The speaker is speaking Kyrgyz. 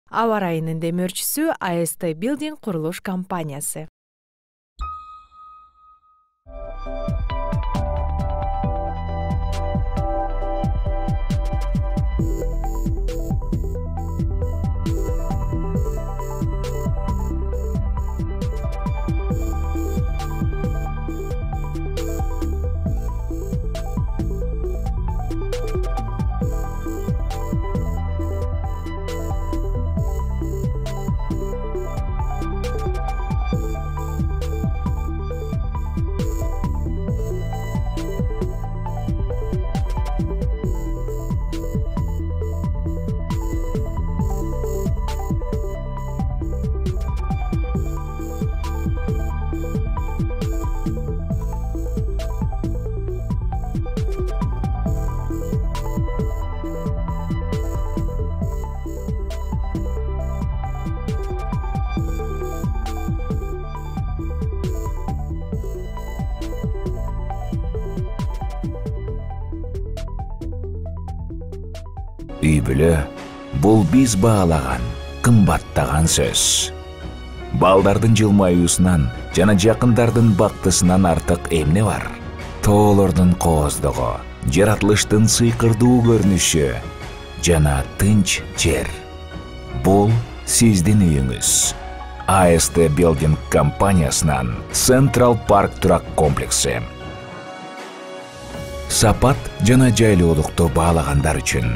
Аба ырайынын демөөрчүсү AST Building курулуш компаниясы. Үй бүлө бул биз баалаган, кымбаттаган сөз. Балдардын жылмаюусунан жана жакындардын бактысынан артык эмне бар? Тоолордун кооздугу, жаратылыштын сыйкырдуу көрүнүшү жана тынч жер. Бул сиздин үйүңүз. AST Building компаниясынан Central Park турак комплекси. Сапат жана жайлуулукту баалагандар үчүн